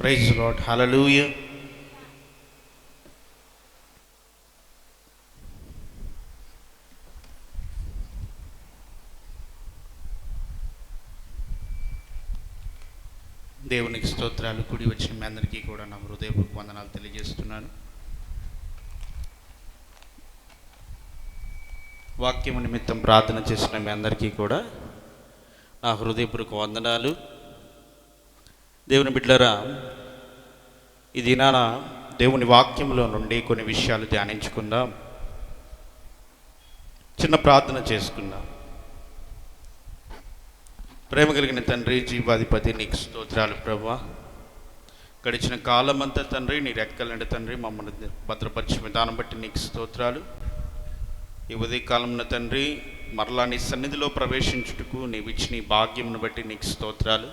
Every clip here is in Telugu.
Praise lord. హల్లెలూయా. దేవునికి స్తోత్రాలు. కూడి వచ్చిన మీ అందరికీ కూడా నా హృదయపూర్వక వందనాలు తెలియజేస్తున్నాను. వాక్యము నిమిత్తం ప్రార్థన చేసిన మీ అందరికీ కూడా నా హృదయపూర్వక వందనాలు. దేవుని బిడ్డలారా, ఈ దినాన దేవుని వాక్యంలో నుండి కొన్ని విషయాలు ధ్యానించుకుందాం. చిన్న ప్రార్థన చేసుకుందాం. ప్రేమ కలిగిన తండ్రి, జీవాధిపతి, నీకు స్తోత్రాలు ప్రభువా. గడిచిన కాలం అంతా తండ్రి నీ రెక్కలంటే తండ్రి మమ్మల్ని భద్రపరిచిన విధానం బట్టి నీకు స్తోత్రాలు. ఈ ఉదయకాలంలో తండ్రి మరలా నీ సన్నిధిలో ప్రవేశించుటకు నీవు ఇచ్చిన నీ భాగ్యమును బట్టి నీకు స్తోత్రాలు.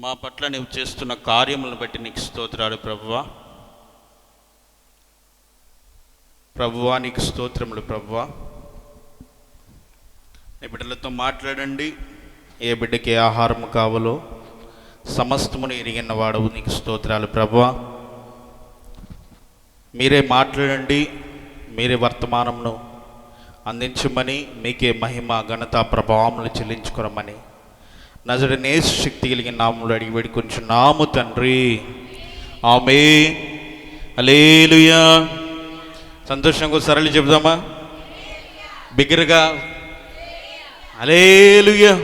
మా పట్ల నీవు చేస్తున్న కార్యములను బట్టి నీకు స్తోత్రాలు ప్రభువా. ప్రభువా నీకు స్తోత్రములు ప్రభువా. నీ బిడ్డలతో మాట్లాడండి. ఏ బిడ్డకి ఏ ఆహారము కావాలో సమస్తమును ఎరిగిన వాడవు, నీకు స్తోత్రాలు ప్రభువా. మీరే మాట్లాడండి, మీరే వర్తమానమును అందించమని, మీకే మహిమ ఘనత ప్రభావములు చెల్లించుకోరమని నజరేయుడైన యేసు శక్తి కలిగిన నామములో అడిగి వేడుకొంచున్నాము తండ్రి. ఆమేన్. హల్లెలూయా. సంతోషంగా సరళి చెబుదామా బిగ్గరగా? హల్లెలూయా.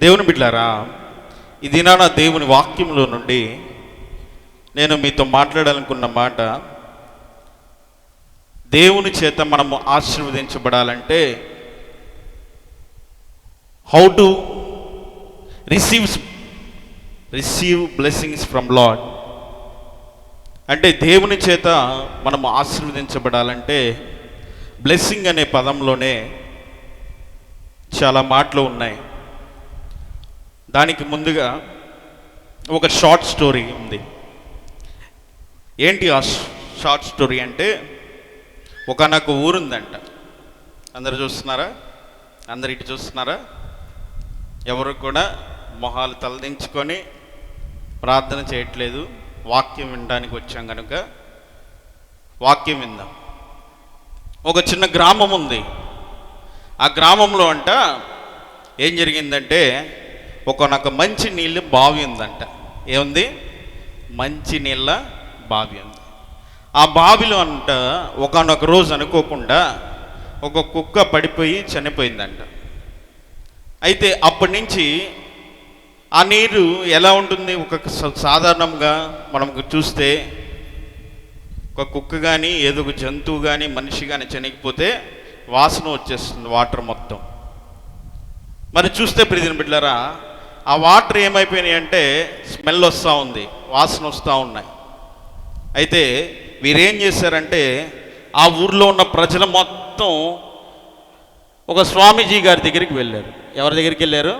దేవుని బిడ్డలారా, ఈ దినాన దేవుని వాక్యంలో నుండి నేను మీతో మాట్లాడాలనుకున్న మాట, దేవుని చేత మనము ఆశీర్వదించబడాలంటే how to receive blessings from Lord. అంటే దేవుని చేత మనము ఆశీర్వదించబడాలంటే బ్లెస్సింగ్ అనే పదంలోనే చాలా మాటలు ఉన్నాయి. దానికి ముందుగా ఒక షార్ట్ స్టోరీ ఉంది. ఏంటి ఆ షార్ట్ స్టోరీ అంటే, ఒకనొక ఊరుందంట. అందరు చూస్తున్నారా? అందరు ఇటు చూస్తున్నారా? ఎవరు కూడా మొహాలు తలదించుకొని ప్రార్థన చేయట్లేదు. వాక్యం వినడానికి వచ్చాం కనుక వాక్యం విందాం. ఒక చిన్న గ్రామం ఉంది. ఆ గ్రామంలో అంట ఏం జరిగిందంటే, ఒకనొక మంచి నీళ్ళు బావి ఉందంట. ఏముంది? మంచి నీళ్ళ బావి ఉంది. ఆ బావిలో అంట ఒకనొక రోజు అనుకోకుండా ఒక కుక్క పడిపోయి చనిపోయిందంట. అయితే అప్పటి నుంచి ఆ నీరు ఎలా ఉంటుంది? ఒక సాధారణంగా మనం చూస్తే ఒక కుక్క కానీ ఏదో ఒక జంతువు కానీ మనిషి కానీ చనిపోతే వాసన వచ్చేస్తుంది వాటర్ మొత్తం. మరి చూస్తే ప్రియమైన బిడ్డలారా, ఆ వాటర్ ఏమైపోయినాయి అంటే స్మెల్ వస్తూ ఉంది, వాసన వస్తూ ఉన్నాయి. అయితే వీరేం చేశారంటే, ఆ ఊర్లో ఉన్న ప్రజలు మొత్తం ఒక స్వామీజీ గారి దగ్గరికి వెళ్ళారు. ఎవరి దగ్గరికి వెళ్ళారు?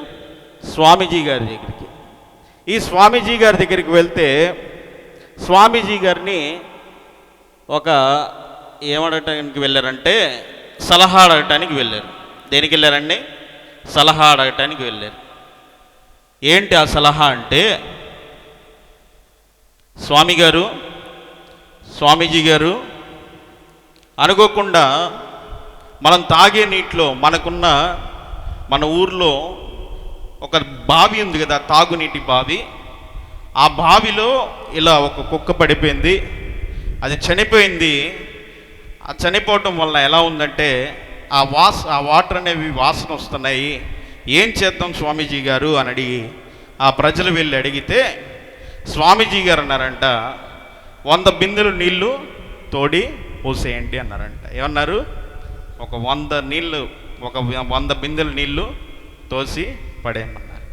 స్వామీజీ గారి దగ్గరికి. ఈ స్వామీజీ గారి దగ్గరికి వెళ్తే స్వామీజీ గారిని ఒక ఏమడటానికి వెళ్ళారంటే, సలహా అడగటానికి వెళ్ళారు. దేనికి వెళ్ళారండి? సలహా అడగటానికి వెళ్ళారు. ఏంటి ఆ సలహా అంటే, స్వామీజీ గారు అనుకోకుండా మనం తాగే నీటిలో మన ఊర్లో ఒక బావి ఉంది కదా, తాగునీటి బావి. ఆ బావిలో ఇలా ఒక కుక్క పడిపోయింది, అది చనిపోయింది. ఆ చనిపోవటం వల్ల ఎలా ఉందంటే ఆ వాటర్ అనేవి వాసన వస్తున్నాయి. ఏం చేద్దాం స్వామీజీ గారు అని అడిగి ఆ ప్రజలు వెళ్ళి అడిగితే స్వామీజీ గారు అన్నారంట, 100 బిందెలు నీళ్లు తోడి పోసేయండి అన్నారంట. ఏమన్నారు? ఒక 100 బిందెలు నీళ్లు తోసి పడేయమన్నారు.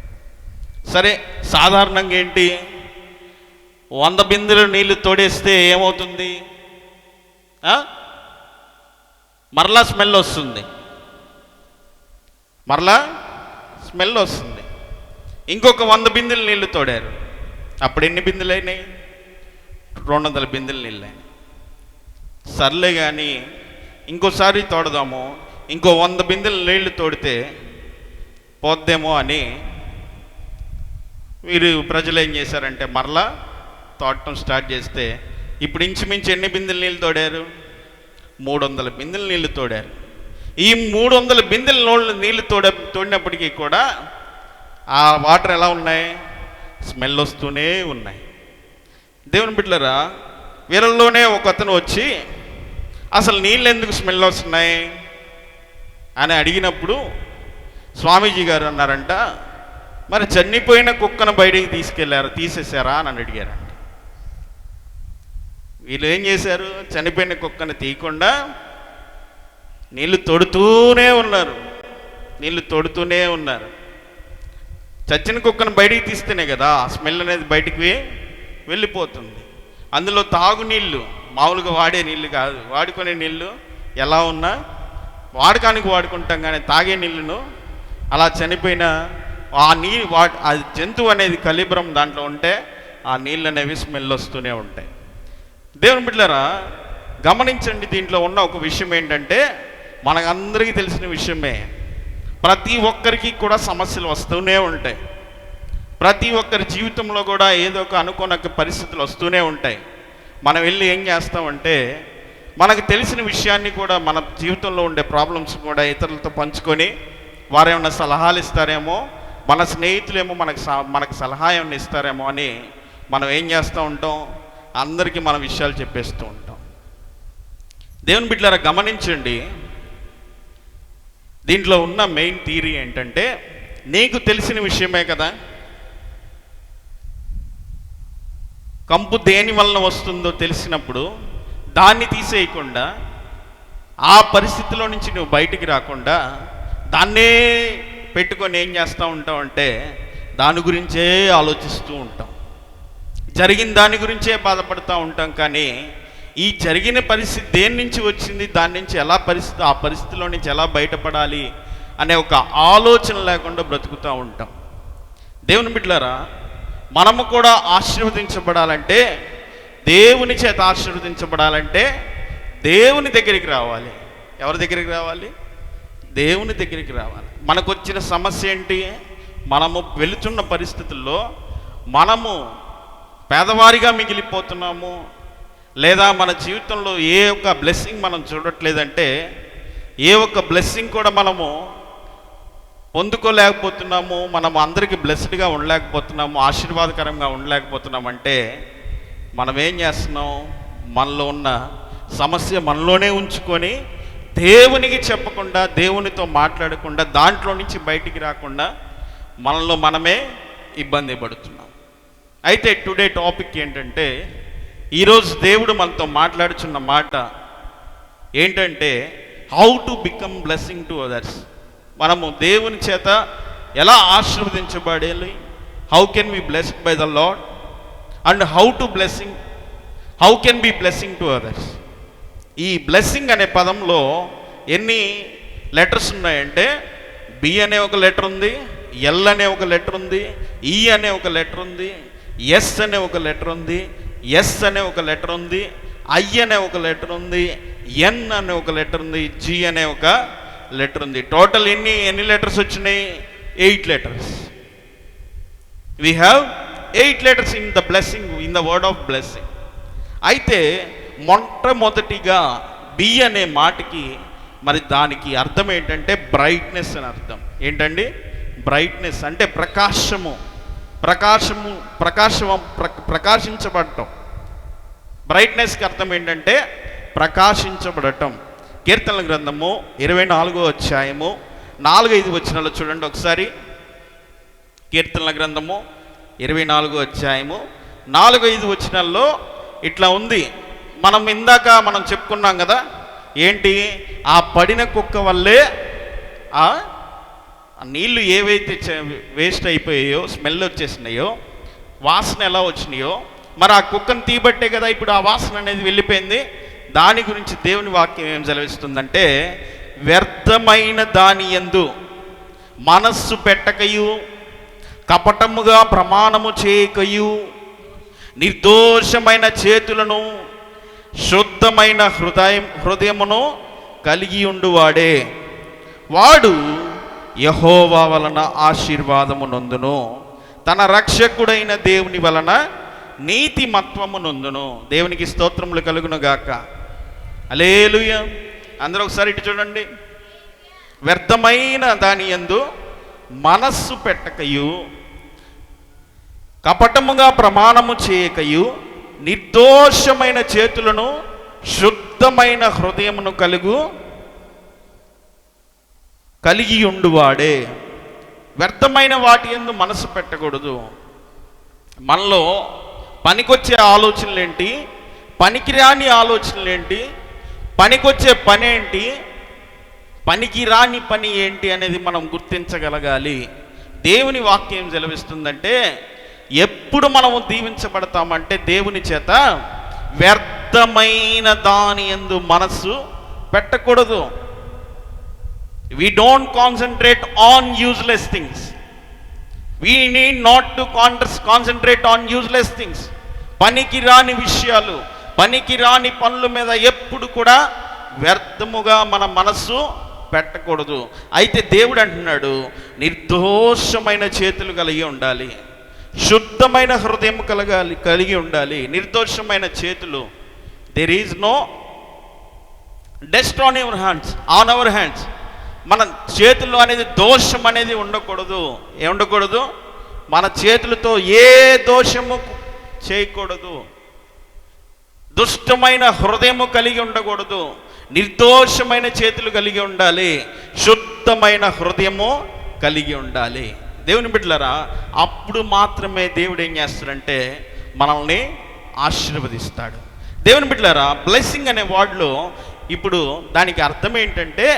సరే, సాధారణంగా ఏంటి, 100 బిందెలు నీళ్లు తోడేస్తే ఏమవుతుంది? మరలా స్మెల్ వస్తుంది. ఇంకొక 100 బిందెలు నీళ్లు తోడారు. అప్పుడు ఎన్ని బిందెలు అయినాయి? 200 బిందెలు నీళ్ళు అయినాయి. సర్లే కానీ ఇంకోసారి తోడదాము, ఇంకో 100 బిందెలు నీళ్లు తోడితే పోద్దేమో అని వీరు ప్రజలు ఏం చేశారంటే మరలా తోడటం స్టార్ట్ చేస్తే ఇప్పుడు ఇంచుమించు ఎన్ని బిందెలు నీళ్ళు తోడారు? 300 బిందెలు నీళ్లు తోడారు. ఈ 300 బిందెల నీళ్లు తోడినప్పటికీ కూడా ఆ వాటర్ ఎలా ఉన్నాయి? స్మెల్ వస్తూనే ఉన్నాయి. దేవుని బిడ్డలారా, వీళ్ళలోనే ఒక అతను వచ్చి అసలు నీళ్ళు ఎందుకు స్మెల్ వస్తున్నాయి అని అడిగినప్పుడు స్వామీజీ గారు అన్నారంట, మరి చనిపోయిన కుక్కను బయటికి తీసేశారా అని అడిగారంట. వీళ్ళు ఏం చేశారు? చనిపోయిన కుక్కను తీయకుండా నీళ్లు తోడుతూనే ఉన్నారు. చచ్చిన కుక్కను బయటికి తీస్తేనే కదా ఆ స్మెల్ అనేది బయటికి వెళ్ళిపోతుంది. అందులో తాగునీళ్ళు మామూలుగా వాడే నీళ్ళు కాదు, వాడుకునే నీళ్ళు ఎలా ఉన్నా వాడకానికి వాడుకుంటాం, కానీ తాగే నీళ్ళను అలా చనిపోయిన ఆ జంతువు అనేది కళిబ్రం దాంట్లో ఉంటే ఆ నీళ్ళు అనేవి స్మెల్ వస్తూనే ఉంటాయి. దేవుని బిడ్డలారా, గమనించండి, దీంట్లో ఉన్న ఒక విషయం ఏంటంటే మనకందరికీ తెలిసిన విషయమే, ప్రతి ఒక్కరికి కూడా సమస్యలు వస్తూనే ఉంటాయి. ప్రతి ఒక్కరి జీవితంలో కూడా ఏదో ఒక అనుకోని పరిస్థితులు వస్తూనే ఉంటాయి. మనం వెళ్ళి ఏం చేస్తామంటే మనకు తెలిసిన విషయాన్ని కూడా, మన జీవితంలో ఉండే ప్రాబ్లమ్స్ కూడా ఇతరులతో పంచుకొని వారు ఏమైనా సలహాలు ఇస్తారేమో, మన స్నేహితులేమో మనకు సలహా ఏమైనా ఇస్తారేమో అని మనం ఏం చేస్తూ ఉంటాం, అందరికీ మన విషయాలు చెప్పేస్తూ ఉంటాం. దేవుని బిడ్డలారా, గమనించండి, దీంట్లో ఉన్న మెయిన్ థియరీ ఏంటంటే నీకు తెలిసిన విషయమే కదా, కంపు దేని వలన వస్తుందో తెలిసినప్పుడు దాన్ని తీసేయకుండా, ఆ పరిస్థితిలో నుంచి నువ్వు బయటికి రాకుండా దాన్నే పెట్టుకొని ఏం చేస్తూ ఉంటావు అంటే దాని గురించే ఆలోచిస్తూ ఉంటాం, జరిగిన దాని గురించే బాధపడుతూ ఉంటాం. కానీ ఈ జరిగిన పరిస్థితి దేని నుంచి వచ్చింది, దాని నుంచి ఆ పరిస్థితిలో నుంచి ఎలా బయటపడాలి అనే ఒక ఆలోచన లేకుండా బ్రతుకుతూ ఉంటాం. దేవుని బిడ్డలారా, మనము కూడా ఆశీర్వదించబడాలంటే, దేవుని చేత ఆశీర్వదించబడాలంటే దేవుని దగ్గరికి రావాలి. ఎవరి దగ్గరికి రావాలి? దేవుని దగ్గరికి రావాలి. మనకు వచ్చిన సమస్య ఏంటి? మనము వెళుతున్న పరిస్థితుల్లో మనము పేదవారిగా మిగిలిపోతున్నాము, లేదా మన జీవితంలో ఏ ఒక్క బ్లెస్సింగ్ మనం చూడట్లేదంటే, ఏ ఒక్క బ్లెస్సింగ్ కూడా మనము పొందుకోలేకపోతున్నాము, మనము అందరికీ బ్లెస్డ్గా ఉండలేకపోతున్నాము, ఆశీర్వాదకరంగా ఉండలేకపోతున్నామంటే మనం ఏం చేస్తున్నాం? మనలో ఉన్న సమస్య మనలోనే ఉంచుకొని దేవునికి చెప్పకుండా, దేవునితో మాట్లాడకుండా, దాంట్లో నుంచి బయటికి రాకుండా మనలో మనమే ఇబ్బంది పడుతున్నాం. అయితే టుడే టాపిక్ ఏంటంటే, ఈరోజు దేవుడు మనతో మాట్లాడుచున్న మాట ఏంటంటే how to become blessing to others. మనము దేవుని చేత ఎలా ఆశీర్వదించబడాలి, how can be blessed by the Lord, and how can be blessing to others. ఈ బ్లెస్సింగ్ అనే పదంలో ఎన్ని లెటర్స్ ఉన్నాయంటే, బి అనే ఒక లెటర్ ఉంది, ఎల్ అనే ఒక లెటర్ ఉంది, ఈ అనే ఒక లెటర్ ఉంది, ఎస్ అనే ఒక లెటర్ ఉంది, ఎస్ అనే ఒక లెటర్ ఉంది, ఐ అనే ఒక లెటర్ ఉంది, ఎన్ అనే ఒక లెటర్ ఉంది, జి అనే ఒక లెటర్ ఉంది. టోటల్ ఎన్ని లెటర్స్ వచ్చినాయి? 8 letters. We have 8 letters in the blessing, in the word of blessing. అయితే మొట్టమొదటిగా బి అనే మాటకి మరి దానికి అర్థం ఏంటంటే బ్రైట్నెస్ అని అర్థం. ఏంటండి? బ్రైట్నెస్ అంటే ప్రకాశించబడటం. బ్రైట్నెస్కి అర్థం ఏంటంటే ప్రకాశించబడటం. కీర్తనల గ్రంథము 24వ అధ్యాయము 4-5 వచనాలు చూడండి ఒకసారి. కీర్తనల గ్రంథము 24వ అధ్యాయము 4-5 వచనాల్లో ఇట్లా ఉంది. ఇందాక మనం చెప్పుకున్నాం కదా, ఏంటి? ఆ పడిన కుక్క వల్లే ఆ నీళ్లు ఏవైతే వేస్ట్ అయిపోయాయో, స్మెల్ వచ్చేసినాయో, వాసన ఎలా వచ్చినాయో, మరి ఆ కుక్కను తీయబట్టే కదా ఇప్పుడు ఆ వాసన అనేది వెళ్ళిపోయింది. దాని గురించి దేవుని వాక్యం ఏం సెలవిస్తుందంటే, వ్యర్థమైన దాని యందు మనస్సు పెట్టకయు, కపటముగా ప్రమాణము చేయకయు, నిర్దోషమైన చేతులను, శుద్ధమైన హృదయమును కలిగి ఉండువాడే వాడు యెహోవా వలన ఆశీర్వాదము నొందును, తన రక్షకుడైన దేవుని వలన నీతి మత్వము నొందును. దేవునికి స్తోత్రములు కలుగును గాక. హల్లెలూయా. అందరూ ఒకసారి ఇటు చూడండి. వ్యర్థమైన దాని యందు మనస్సు పెట్టకయు, కపటముగా ప్రమాణము చేయకయు, నిర్దోషమైన చేతులను శుద్ధమైన హృదయమును కలిగి ఉండువాడే. వ్యర్థమైన వాటి యందు మనసు పెట్టకూడదు. మనలో పనికొచ్చే ఆలోచనలేంటి, పనికిరాని ఆలోచనలేంటి, పనికొచ్చే పని ఏంటి, పనికి రాని పని ఏంటి అనేది మనం గుర్తించగలగాలి. దేవుని వాక్యం సెలవిస్తుందంటే ఎప్పుడు మనము దీవించబడతామంటే దేవుని చేత వ్యర్థమైన దాని యందు మనస్సు పెట్టకూడదు. We don't concentrate on useless things. We need not to concentrate on useless things. పనికి రాని విషయాలు, పనికి రాని పనుల మీద ఎప్పుడు కూడా వ్యర్థముగా మన మనస్సు పెట్టకూడదు. అయితే దేవుడు అంటున్నాడు, నిర్దోషమైన చేతులు కలిగి ఉండాలి, శుద్ధమైన హృదయం కలిగి ఉండాలి. నిర్దోషమైన చేతులు, there is no dust on our hands. మన చేతుల్లో అనేది దోషం అనేది ఉండకూడదు. ఏముండకూడదు? మన చేతులతో ఏ దోషము చేయకూడదు. దుష్టమైన హృదయము కలిగి ఉండకూడదు. నిర్దోషమైన చేతులు కలిగి ఉండాలి, శుద్ధమైన హృదయము కలిగి ఉండాలి. దేవుని బిడ్డలారా, అప్పుడు మాత్రమే దేవుడు ఏం చేస్తాడంటే మనల్ని ఆశీర్వదిస్తాడు. దేవుని బిడ్డలారా, బ్లెస్సింగ్ అనే వర్డ్లో ఇప్పుడు దానికి అర్థం ఏంటంటే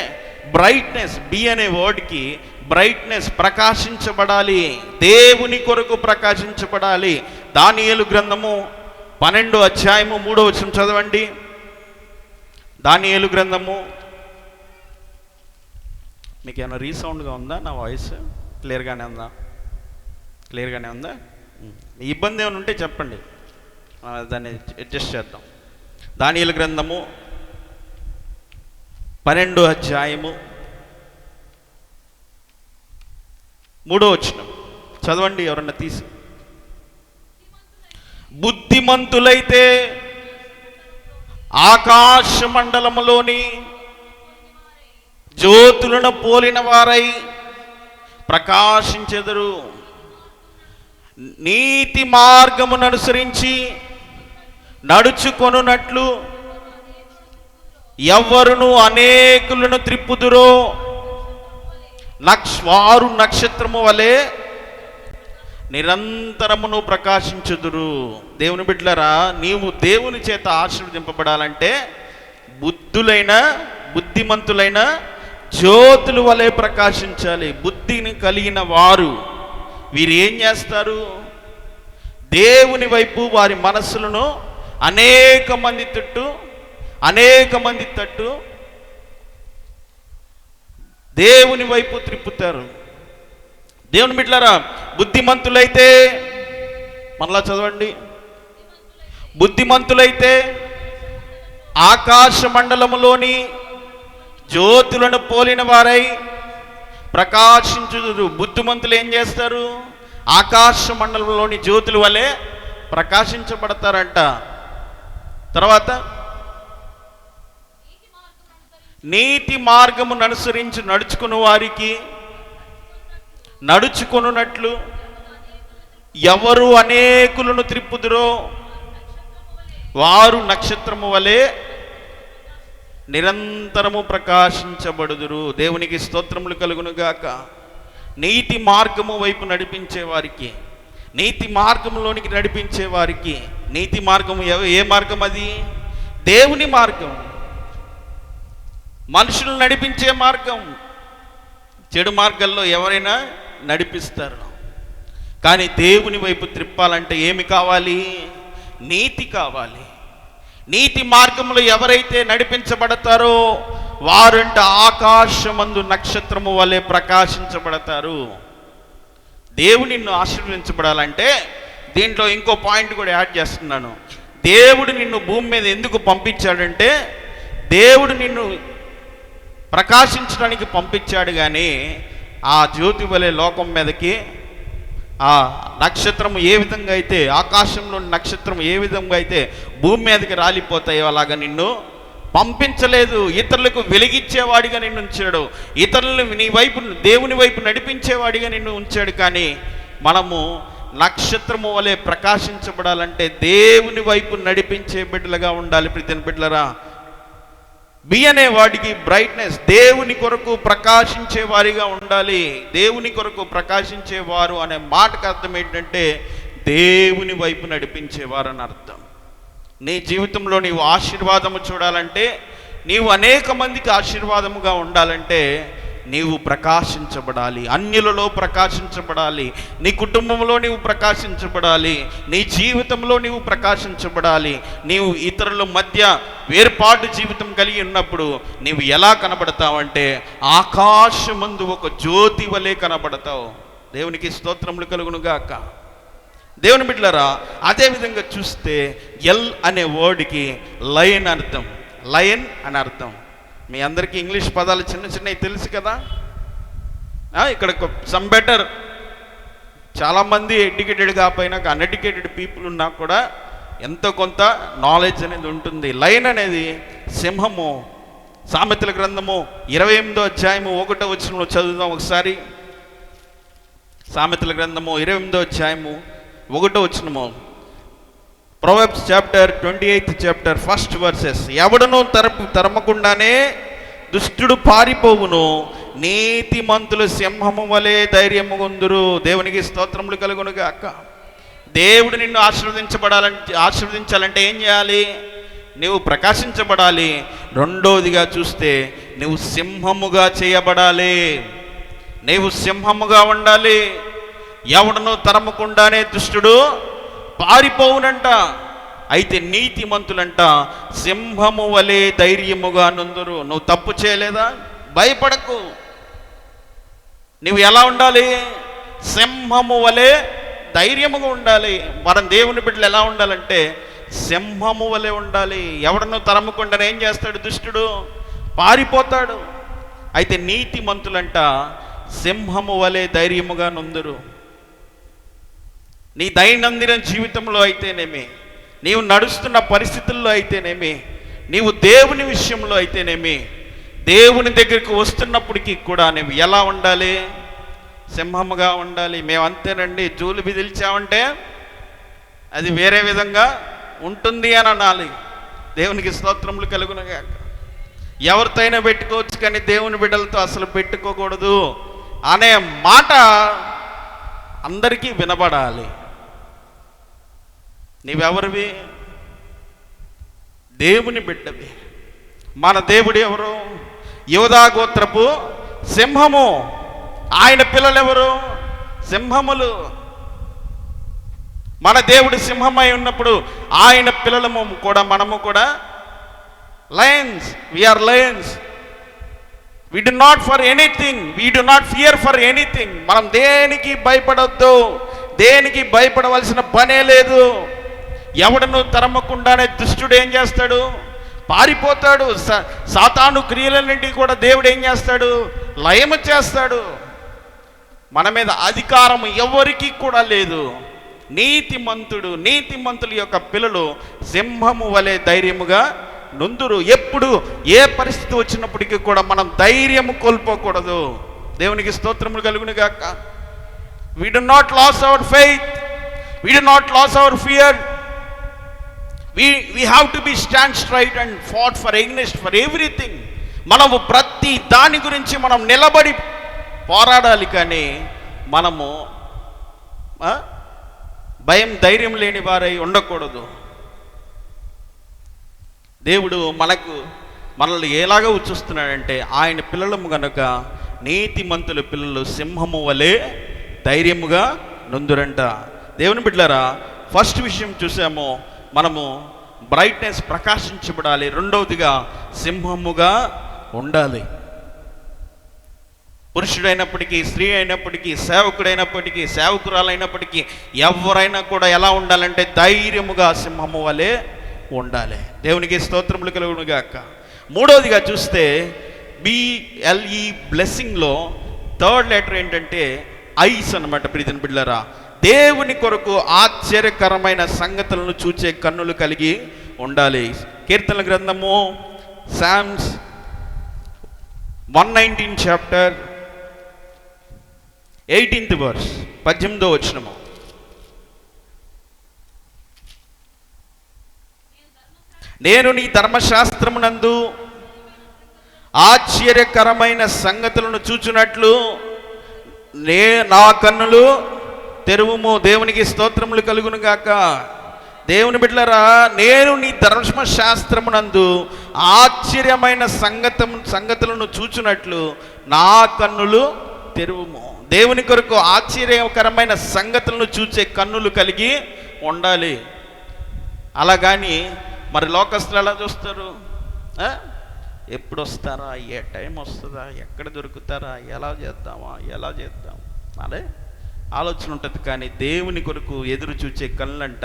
బ్రైట్నెస్. బి అనే వర్డ్కి బ్రైట్నెస్, ప్రకాశించబడాలి, దేవుని కొరకు ప్రకాశించబడాలి. దానియేలు గ్రంథము 12వ అధ్యాయము 3వ వచనం చదవండి. దానియేలు గ్రంథము, మీకు ఏమైనా రీసౌండ్గా ఉందా? నా వాయిస్ క్లియర్గానే ఉందా? క్లియర్గానే ఉందా? ఇబ్బంది ఏమైనా ఉంటే చెప్పండి, దాన్ని అడ్జస్ట్ చేద్దాం. దానియేలు గ్రంథము 12వ అధ్యాయము 3వ వచనం చదవండి ఎవరన్నా తీసి. బుద్ధిమంతులైతే ఆకాశ మండలములోని జ్యోతులను పోలిన వారై ప్రకాశించెదరు. నీతి మార్గమును అనుసరించి నడుచుకొనున్నట్లు ఎవరును అనేకులను త్రిప్పుదురో వారు నక్షత్రము వలె నిరంతరమును ప్రకాశించుదురు. దేవుని బిడ్డలారా, నీవు దేవుని చేత ఆశీర్వదింపబడాలంటే బుద్ధిమంతులైన జ్యోతుల వలె ప్రకాశించాలి. బుద్ధిని కలిగిన వారు వీరు ఏం చేస్తారు? దేవుని వైపు వారి మనస్సులను అనేక మంది తట్టు దేవుని వైపు త్రిప్పుతారు. దేవుని బిడ్డలారా, బుద్ధిమంతులైతే, మరలా చదవండి, బుద్ధిమంతులైతే ఆకాశ మండలములోని జ్యోతులను పోలిన వారై ప్రకాశించుదురు. బుద్ధిమంతులు ఏం చేస్తారు? ఆకాశ మండలంలోని జ్యోతుల వలె ప్రకాశించబడతారంట. తర్వాత నీతి మార్గమును అనుసరించి నడుచుకొనున్నట్లు ఎవరు అనేకులను త్రిప్పుదురో వారు నక్షత్రము వలె నిరంతరము ప్రకాశించబడుదురు. దేవునికి స్తోత్రములు కలుగును గాక. నీతి మార్గము వైపు నడిపించే వారికి, నీతి మార్గంలోనికి నడిపించే వారికి, నీతి మార్గము ఏ మార్గం? అది దేవుని మార్గం, మనుషులు నడిపించే మార్గం. చెడు మార్గాల్లో ఎవరైనా నడిపిస్తారు, కానీ దేవుని వైపు త్రిప్పాలంటే ఏమి కావాలి? నీతి కావాలి. నీతి మార్గంలో ఎవరైతే నడిపించబడతారో వారంట ఆకాశమందు నక్షత్రము వలె ప్రకాశించబడతారు. దేవుడు నిన్ను ఆశీర్వదించబడాలంటే దీంట్లో ఇంకో పాయింట్ కూడా యాడ్ చేస్తున్నాను. దేవుడు నిన్ను భూమి మీద ఎందుకు పంపించాడంటే దేవుడు నిన్ను ప్రకాశించడానికి పంపించాడు, కానీ ఆ జ్యోతి వలె లోకం మీదకి ఆ నక్షత్రం ఏ విధంగా అయితే, ఆకాశంలో నక్షత్రం ఏ విధంగా అయితే భూమి మీదకి రాలిపోతాయో అలాగా నిన్ను పంపించలేదు. ఇతరులకు వెలిగించేవాడిగా నిన్ను ఉంచాడు, ఇతరులను నీ వైపు, దేవుని వైపు నడిపించేవాడిగా నిన్ను ఉంచాడు. కానీ మనము నక్షత్రము వలె ప్రకాశించబడాలంటే దేవుని వైపు నడిపించే బిడ్డలుగా ఉండాలి. ప్రీతిని బిడ్డలరా, బి అనే వాడికి బ్రైట్నెస్, దేవుని కొరకు ప్రకాశించే వారిగా ఉండాలి. దేవుని కొరకు ప్రకాశించేవారు అనే మాటకు అర్థం ఏంటంటే దేవుని వైపు నడిపించేవారు అని అర్థం. నీ జీవితంలో నీవు ఆశీర్వాదము చూడాలంటే, నీవు అనేక మందికి ఆశీర్వాదముగా ఉండాలంటే నీవు ప్రకాశించబడాలి, అన్యులలో ప్రకాశించబడాలి, నీ కుటుంబంలో నీవు ప్రకాశించబడాలి, నీ జీవితంలో నీవు ప్రకాశించబడాలి. నీవు ఇతరుల మధ్య వేర్పాటు జీవితం కలిగి ఉన్నప్పుడు నీవు ఎలా కనబడతావంటే ఆకాశమందు ఒక జ్యోతి వలె కనబడతావు. దేవునికి స్తోత్రములు కలుగునుగాక. దేవుని బిడ్డలారా, అదేవిధంగా చూస్తే ఎల్ అనే వర్డ్కి లయన్ అర్థం, లయన్ అని అర్థం. మీ అందరికీ ఇంగ్లీష్ పదాలు చిన్న చిన్నవి తెలుసు కదా. ఇక్కడ సమ్ బెటర్, చాలామంది ఎడ్యుకేటెడ్ కాకపోయినా అన్ఎడ్యుకేటెడ్ పీపుల్ ఉన్నా కూడా ఎంతో కొంత నాలెడ్జ్ అనేది ఉంటుంది. లయన్ అనేది సింహము. సామెతల గ్రంథము 28వ అధ్యాయము 1వ వచనంలో చదువుదాం ఒకసారి. సామెతల గ్రంథము 28వ అధ్యాయము 1వ వచనము. Proverbs chapter 28th chapter 1st verses. ఎవడనూ తరమకుండానే దుష్టుడు పారిపోవును, నీతిమంతులు సింహము వలె ధైర్యము పొందురు. దేవునికి స్తోత్రములు కలుగునుగా. అక్క, దేవుడు నిన్ను ఆశీర్వదించాలంటే ఏం చేయాలి? నీవు ప్రకాశించబడాలి. రెండోదిగా చూస్తే నువ్వు సింహముగా చేయబడాలి. నీవు సింహముగా ఉండాలి. ఎవడనూ తరమకుండానే దుష్టుడు పారిపోవునంట. అయితే నీతిమంతులంట సింహము వలె ధైర్యముగా నుందురు. నువ్వు తప్పు చేయలేదా? భయపడకు. నువ్వు ఎలా ఉండాలి? సింహము వలె ధైర్యముగా ఉండాలి. మనం దేవుని బిడ్డలు ఎలా ఉండాలంటే సింహము వలె ఉండాలి. ఎవడనూ తరమకుండా ఏం చేస్తాడు? దుష్టుడు పారిపోతాడు. అయితే నీతిమంతులంట సింహము వలె ధైర్యముగా నుందురు. నీ దైనందిన జీవితంలో అయితేనేమి, నీవు నడుస్తున్న పరిస్థితుల్లో అయితేనేమి, నీవు దేవుని విషయంలో అయితేనేమి, దేవుని దగ్గరికి వస్తున్నప్పటికీ కూడా నువ్వు ఎలా ఉండాలి? సింహముగా ఉండాలి. మేము అంతేనండి, జూలు బిదిల్చామంటే అది వేరే విధంగా ఉంటుంది అని అనాలి. దేవునికి స్తోత్రములు కలుగునగాక. ఎవరితో అయినా పెట్టుకోవచ్చు, కానీ దేవుని బిడ్డలతో అసలు పెట్టుకోకూడదు అనే మాట అందరికీ వినబడాలి. నీవెవరివి? దేవుని బిడ్డవి. మన దేవుడు ఎవరు? యోధా గోత్రపు సింహము. ఆయన పిల్లలు ఎవరు? సింహములు. మన దేవుడు సింహమై ఉన్నప్పుడు ఆయన పిల్లలము కూడా, మనము కూడా lions. We are lions. We do not for anything, we do not fear for anything. మనం దేనికి భయపడొద్దు, దేనికి భయపడవలసిన పనే లేదు. ఎవడను తరమకుండానే దుష్టుడు ఏం చేస్తాడు? పారిపోతాడు. సాతాను క్రియలన్నింటినీ కూడా దేవుడు ఏం చేస్తాడు? లయము చేస్తాడు. మన మీద అధికారం ఎవరికి కూడా లేదు. నీతిమంతుల యొక్క పిల్లలు సింహము వలె ధైర్యముగా నుందురు. ఎప్పుడు ఏ పరిస్థితి వచ్చినప్పటికీ కూడా మనం ధైర్యము కోల్పోకూడదు. దేవునికి స్తోత్రములు కలుగును గాక. We do not lose our faith, we do not lose our fear. We have to be stand straight and fought for against for everything. మనము ప్రతి దాని గురించి మనం నిలబడి పోరాడాలి. కానీ మనము భయం ధైర్యం లేని వారై ఉండకూడదు. దేవుడు మనల్ని ఎలాగ చూస్తున్నాడంటే ఆయన పిల్లలము గనుక నీతిమంతుల పిల్లలు సింహము వలె ధైర్యముగా నుందురంట. దేవుని బిడ్డలారా, ఫస్ట్ విషయం చూసాము, మనము బ్రైట్నెస్ ప్రకాశించబడాలి. రెండవదిగా సింహముగా ఉండాలి. పురుషుడైనప్పటికీ, స్త్రీ అయినప్పటికీ, సేవకుడైనప్పటికీ, సేవకురాలైనప్పటికీ ఎవరైనా కూడా ఎలా ఉండాలంటే ధైర్యముగా సింహము వలె ఉండాలి. దేవునికి స్తోత్రములు కలుగును గాక. మూడవదిగా చూస్తే BLE బ్లెస్సింగ్లో థర్డ్ లెటర్ ఏంటంటే ఐస్ అన్నమాట. ప్రీతిని బిడ్డలారా, దేవుని కొరకు ఆశ్చర్యకరమైన సంగతులను చూచే కన్నులు కలిగి ఉండాలి. కీర్తనల గ్రంథము సామ్స్ 119 చాప్టర్ 18th verse 18వ వచనము. నేను నీ ధర్మశాస్త్రమునందు ఆశ్చర్యకరమైన సంగతులను చూచునట్లు నా కన్నులు తెరువుము. దేవునికి స్తోత్రములు కలుగును గాక. దేవుని బిడ్డలారా, నేను నీ ధర్మశాస్త్రమునందు ఆశ్చర్యమైన సంగతులను చూచునట్లు నా కన్నులు తెరువుము. దేవుని కొరకు ఆశ్చర్యకరమైన సంగతులను చూచే కన్నులు కలిగి ఉండాలి. అలాగని మరి లోకస్తులు ఎలా చూస్తారు? ఎప్పుడు వస్తారా, ఏ టైం వస్తుందా, ఎక్కడ దొరుకుతారా, ఎలా చేద్దాం అదే ఆలోచన ఉంటుంది. కానీ దేవుని కొరకు ఎదురు చూచే కళ్ళంట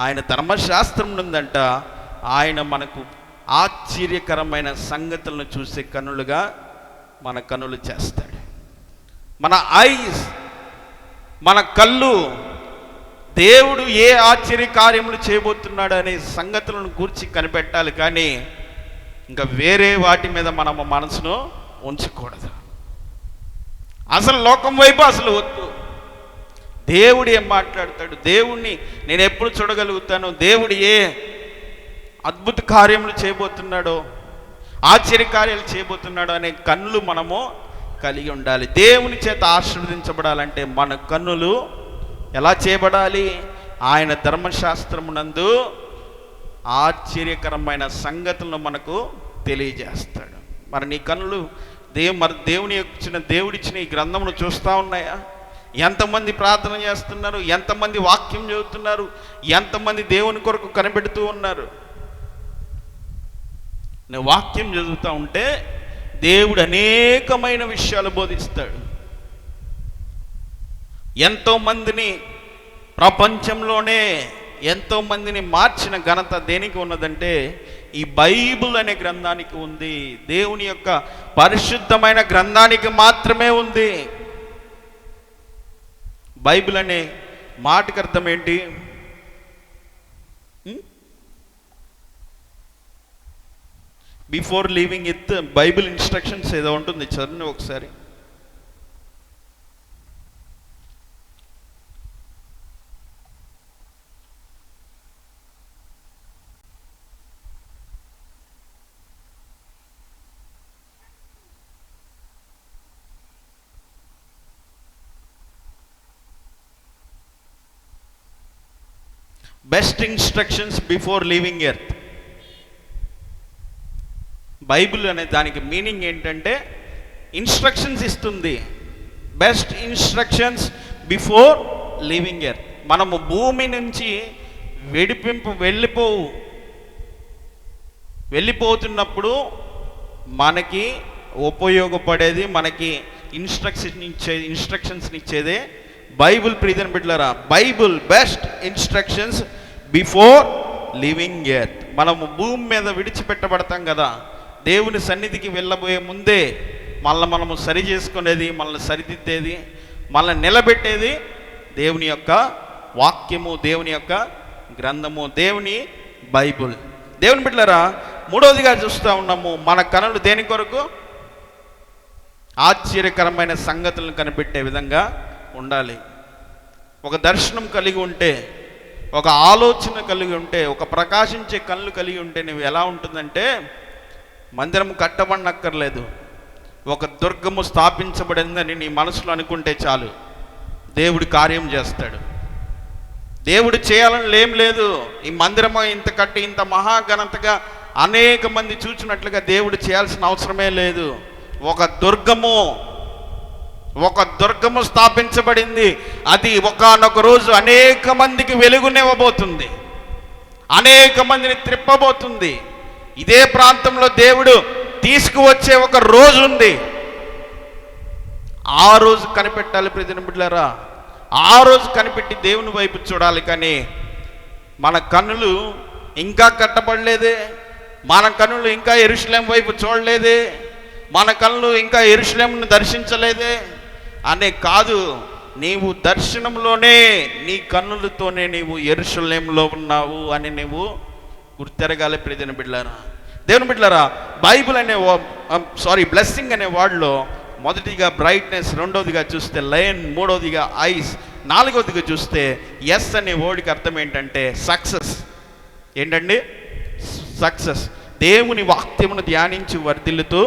ఆయన ధర్మశాస్త్రం ఉందంట. ఆయన మనకు ఆశ్చర్యకరమైన సంగతులను చూసే కన్నులుగా మన కన్నులు చేస్తాడు. మన ఐస్, మన కళ్ళు దేవుడు ఏ ఆశ్చర్య కార్యములు చేయబోతున్నాడు అనే సంగతులను గూర్చి కనిపెట్టాలి. కానీ ఇంకా వేరే వాటి మీద మనము మనసును ఉంచకూడదు. అసలు లోకం వైపు అసలు వద్దు. దేవుడు ఏం మాట్లాడతాడు, దేవుణ్ణి నేను ఎప్పుడు చూడగలుగుతాను, దేవుడు ఏ అద్భుత కార్యములు చేయబోతున్నాడో, ఆశ్చర్య కార్యాలు చేయబోతున్నాడో అనే కన్నులు మనము కలిగి ఉండాలి. దేవుని చేత ఆశీర్వదించబడాలంటే మన కన్నులు ఎలా చేయబడాలి? ఆయన ధర్మశాస్త్రమునందు ఆశ్చర్యకరమైన సంగతులను మనకు తెలియజేస్తాడు. మరి నీ కన్నులు దేవుడిచ్చిన ఈ గ్రంథమును చూస్తూ ఉన్నాయా? ఎంతమంది ప్రార్థన చేస్తున్నారు, ఎంతమంది వాక్యం చదువుతున్నారు, ఎంతమంది దేవుని కొరకు కనిపెడుతూ ఉన్నారు? నేను వాక్యం చదువుతూ ఉంటే దేవుడు అనేకమైన విషయాలు బోధిస్తాడు. ఎంతోమందిని, ప్రపంచంలోనే ఎంతోమందిని మార్చిన ఘనత దేనికి ఉన్నదంటే ఈ బైబిల్ అనే గ్రంథానికి ఉంది. దేవుని యొక్క పరిశుద్ధమైన గ్రంథానికి మాత్రమే ఉంది. బైబిల్ అనే మాటకు అర్థం ఏంటి? Before leaving earth Bible instructions ఏదో ఉంటుంది, చదివి ఒకసారి. Best instructions before leaving earth. Bible అనే దానికి మీనింగ్ ఏంటంటే ఇన్స్ట్రక్షన్స్ ఇస్తుంది. Best instructions before leaving earth. మనము భూమి నుంచి వెళ్ళిపోతున్నప్పుడు మనకి ఉపయోగపడేది, మనకి ఇన్స్ట్రక్షన్స్ ఇచ్చేదే బైబిల్. ప్రియమైన బిడ్డలారా, Bible best instructions before living earth. మనము భూమి మీద విడిచిపెట్టబడతాం కదా, దేవుని సన్నిధికి వెళ్ళబోయే ముందే మనము సరి చేసుకునేది, మనల్ని సరిదిద్దేది, మనల్ని నిలబెట్టేది దేవుని యొక్క వాక్యము, దేవుని యొక్క గ్రంథము, దేవుని బైబిల్. దేవుని బిడ్డలారా, మూడవదిగా చూస్తూ ఉన్నాము, మన కనులు దేని కొరకు? ఆశ్చర్యకరమైన సంగతులను కనిపెట్టే విధంగా ఉండాలి. ఒక దర్శనం కలిగి ఉంటే, ఒక ఆలోచన కలిగి ఉంటే, ఒక ప్రకాశించే కళ్ళు కలిగి ఉంటే నువ్వు ఎలా ఉంటుందంటే, మందిరం కట్టబడనక్కర్లేదు, ఒక దుర్గము స్థాపించబడిందని నీ మనసులో అనుకుంటే చాలు, దేవుడు కార్యం చేస్తాడు. దేవుడు చేయాలని ఏం లేదు. ఈ మందిరం ఇంత కట్టి ఇంత మహాఘనతగా అనేక మంది చూచినట్లుగా దేవుడు చేయాల్సిన అవసరమే లేదు. ఒక దుర్గము స్థాపించబడింది. అది ఒకానొక రోజు అనేక మందికి వెలుగునివ్వబోతుంది, అనేక మందిని త్రిప్పబోతుంది. ఇదే ప్రాంతంలో దేవుడు తీసుకువచ్చే ఒక రోజు ఉంది. ఆ రోజు కనిపెట్టాలి ప్రియమైన బిడ్డలారా, ఆ రోజు కనిపెట్టి దేవుని వైపు చూడాలి. కానీ మన కన్నులు ఇంకా కట్టబడలేదే, మన కన్నులు ఇంకా యెరూషలేము వైపు చూడలేదే, మన కన్నులు ఇంకా యెరూషలేమును దర్శించలేదే అనే కాదు. నీవు దర్శనంలోనే నీ కన్నులతోనే నీవు యెరూషలేములో ఉన్నావు అని నీవు గుర్తెరగాలి. ప్రియమైన బిడ్డలారా, దేవుని బిడ్డలారా, బైబిల్ అనే బ్లెస్సింగ్ అనే వార్డులో మొదటిగా బ్రైట్నెస్, రెండవదిగా చూస్తే లయన్, మూడవదిగా ఐస్, నాలుగవదిగా చూస్తే ఎస్ అనే వర్డ్కి అర్థం ఏంటంటే సక్సెస్. ఏంటండి? సక్సెస్. దేవుని వాక్యమును ధ్యానించి వర్ధిల్లుతూ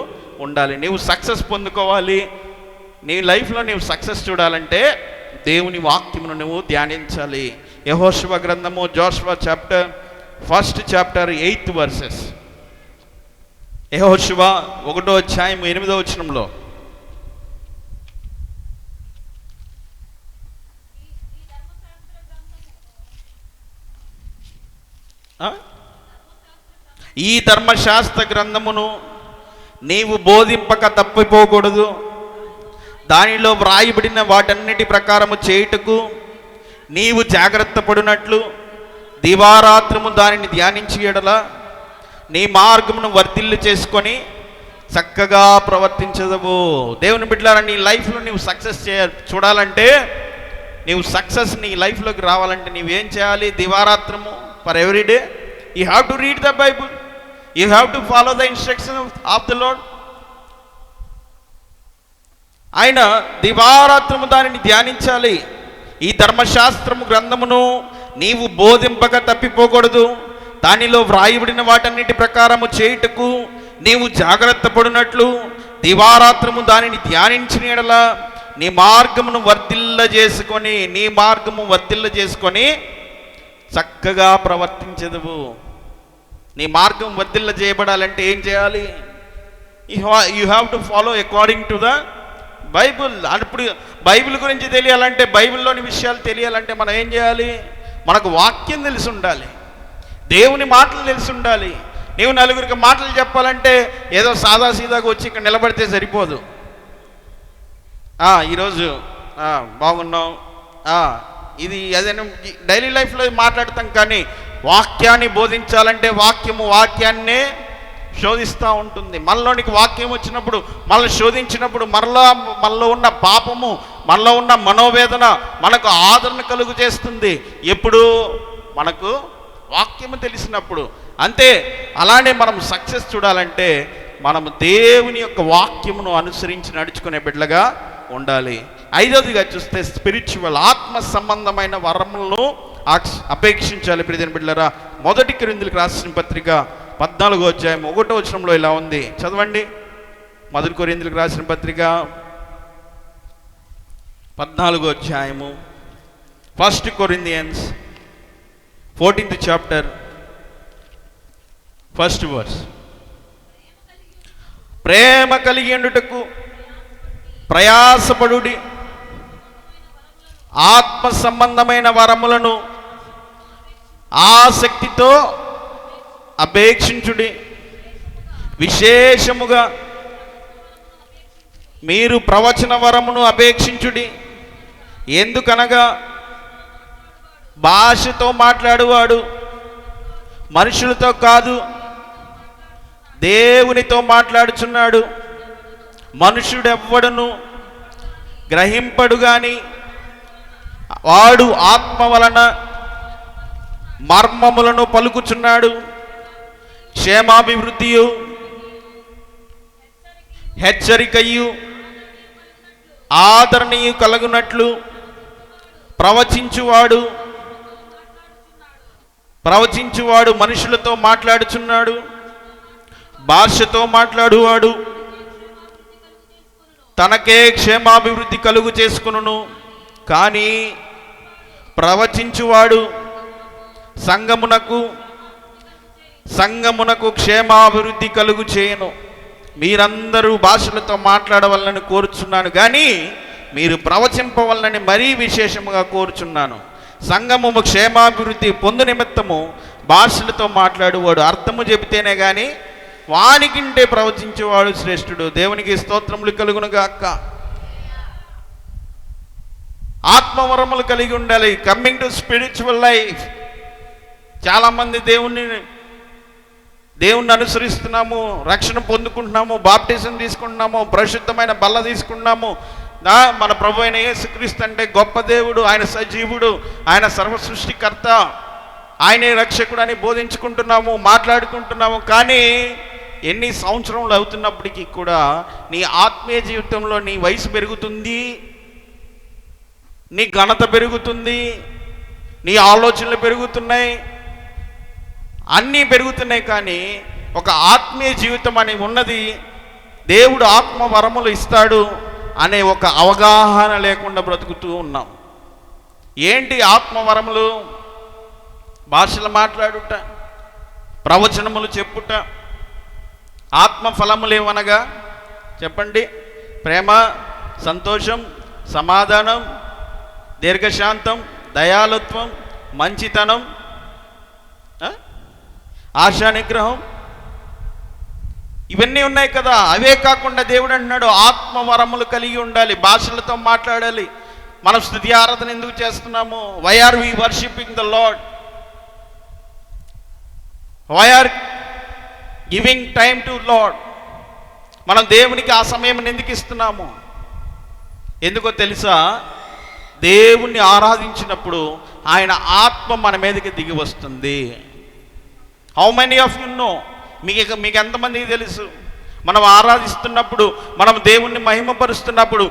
ఉండాలి. నీవు సక్సెస్ పొందుకోవాలి, నీ లైఫ్లో నీవు సక్సెస్ చూడాలంటే దేవుని వాక్యమును నువ్వు ధ్యానించాలి. యెహోషువ గ్రంథము, జోషువ ఫస్ట్ చాప్టర్ 8 వర్సెస్. యెహోషువ 1వ అధ్యాయం 8వ వచనంలో, ఈ ధర్మశాస్త్ర గ్రంథమును నీవు బోధింపక తప్పిపోకూడదు, దానిలో వ్రాయబడిన వాటన్నిటి ప్రకారము చేయుటకు నీవు జాగ్రత్త పడినట్లు దివారాత్రము దానిని ధ్యానించి ఎడల నీ మార్గమును వర్ధిల్లు చేసుకొని చక్కగా ప్రవర్తించదవు. దేవుని బిడ్డలారా, నీ లైఫ్లో నీవు సక్సెస్ చూడాలంటే, నీవు సక్సెస్ నీ లైఫ్లోకి రావాలంటే నీవేం చేయాలి? దివారాత్రము, for every day you have to read the Bible, you have to follow the instruction of the Lord. ఆయన దివారాత్రము దానిని ధ్యానించాలి. ఈ ధర్మశాస్త్రము గ్రంథమును నీవు బోధింపక తప్పిపోకూడదు, దానిలో వ్రాయబడిన వాటన్నిటి ప్రకారము చేయుటకు నీవు జాగ్రత్త పడినట్లు దివారాత్రము దానిని ధ్యానించిన యెడల నీ మార్గమును వర్ధిల్ల చేసుకొని చక్కగా ప్రవర్తించదువు. నీ మార్గం వర్ధిల్ల చేయబడాలంటే ఏం చేయాలి? You have to follow according to the Bible. అప్పుడు బైబిల్ గురించి తెలియాలంటే, బైబిల్లోని విషయాలు తెలియాలంటే మనం ఏం చేయాలి? మనకు వాక్యం తెలిసి ఉండాలి, దేవుని మాటలు తెలిసి ఉండాలి. నీవు నలుగురికి మాటలు చెప్పాలంటే ఏదో సాదాసీదాగా వచ్చి ఇక్కడ నిలబడితే సరిపోదు. ఈరోజు బాగున్నాం, ఇది అదేనా డైలీ లైఫ్లో మాట్లాడతాం. కానీ వాక్యాన్ని బోధించాలంటే వాక్యాన్నే శోధిస్తూ ఉంటుంది. మనలోనికి వాక్యం వచ్చినప్పుడు, మనల్ని శోధించినప్పుడు మనలో ఉన్న పాపము, మనలో ఉన్న మనోవేదన మనకు ఆదరణ కలుగు చేస్తుంది. ఎప్పుడు? మనకు వాక్యము తెలిసినప్పుడు. అంతే. అలానే మనం సక్సెస్ చూడాలంటే మనము దేవుని యొక్క వాక్యమును అనుసరించి నడుచుకునే బిడ్డలుగా ఉండాలి. ఐదవదిగా చూస్తే స్పిరిచువల్, ఆత్మ సంబంధమైన వరములను అపేక్షించాలి. ప్రియమైన బిడ్డలారా, మొదటి కొరింథీయులకు రాసిన పత్రిక 14వ అధ్యాయం 1వ వచనంలో ఇలా ఉంది, చదవండి. మొదటి కొరింథీయులకు రాసిన పత్రిక 14వ అధ్యాయము, 1 Corinthians 14th chapter 1st verse. ప్రేమ కలిగి ఉండుటకు ప్రయాసపడుడి, ఆత్మ సంబంధమైన వరములను ఆసక్తితో అపేక్షించుడి. విశేషముగా మీరు ప్రవచన వరమును అపేక్షించుడి. ఎందుకనగా భాషతో మాట్లాడువాడు మనుషులతో కాదు, దేవునితో మాట్లాడుచున్నాడు. మనుషుడెవ్వడును గ్రహింపడు గాని వాడు ఆత్మ వలన మర్మములను పలుకుచున్నాడు. క్షేమాభివృద్ధియు హెచ్చరికయు ఆదరణీయు కలుగునట్లు ప్రవచించువాడు మనుషులతో మాట్లాడుచున్నాడు. భాషతో మాట్లాడువాడు తనకే క్షేమాభివృద్ధి కలుగు చేసుకును, కానీ ప్రవచించువాడు సంఘమునకు క్షేమాభివృద్ధి కలుగు చేయను. మీరందరూ భాషలతో మాట్లాడవలనని కోరుచున్నాను, కానీ మీరు ప్రవచింపవలనని మరీ విశేషముగా కోరుచున్నాను. సంఘము క్షేమాభివృద్ధి పొందు నిమిత్తము భాషలతో మాట్లాడువాడు అర్థము చెబితేనే కానీ వానికింటే ప్రవచించేవాడు శ్రేష్ఠుడు. దేవునికి స్తోత్రములు కలుగునుగాక. ఆత్మవరములు కలిగి ఉండాలి. Coming to spiritual life. చాలామంది దేవుణ్ణి అనుసరిస్తున్నాము, రక్షణ పొందుకుంటున్నాము, బాప్టిజం తీసుకుంటున్నాము, పరిశుద్ధమైన బల్ల తీసుకుంటున్నాము, మన ప్రభు అయిన యేసుక్రీస్తు అంటే గొప్ప దేవుడు, ఆయన సజీవుడు, ఆయన సర్వ సృష్టికర్త, ఆయనే రక్షకుడు అని బోధించుకుంటున్నాము, మాట్లాడుకుంటున్నాము. కానీ ఎన్ని సంవత్సరములు అవుతున్నప్పటికీ కూడా నీ ఆత్మీయ జీవితంలో నీ వయసు పెరుగుతుంది, నీ ఘనత పెరుగుతుంది, నీ ఆలోచనలు పెరుగుతున్నాయి, అన్నీ పెరుగుతున్నాయి. కానీ ఒక ఆత్మీయ జీవితం అని ఉన్నది, దేవుడు ఆత్మ వరములు ఇస్తాడు అనే ఒక అవగాహన లేకుండా బ్రతుకుతూ ఉన్నాం. ఏంటి ఆత్మవరములు? భాషలు మాట్లాడుట, ప్రవచనములు చెప్పుట. ఆత్మ ఫలములు ఏమనగా చెప్పండి? ప్రేమ, సంతోషం, సమాధానం, దీర్ఘశాంతం, దయాలుత్వం, మంచితనం, ఆశా నిగ్రహం, ఇవన్నీ ఉన్నాయి కదా. అవే కాకుండా దేవుడు అంటున్నాడు ఆత్మవరములు కలిగి ఉండాలి, భాషలతో మాట్లాడాలి. మనం స్తుతి ఆరాధన ఎందుకు చేస్తున్నాము? Why are we worshipping the lord? Why are giving time to lord? మనం దేవునికి ఆ సమయం ఎందుకు ఇస్తున్నాము? ఎందుకో తెలుసా? దేవుణ్ణి ఆరాధించినప్పుడు ఆయన ఆత్మ మన మీదకి దిగి వస్తుంది. How many of you know? మీకు ఎంతమందికి తెలుసు? మనం ఆరాధిస్తున్నప్పుడు, మనం దేవుణ్ణి మహిమపరుస్తున్నప్పుడు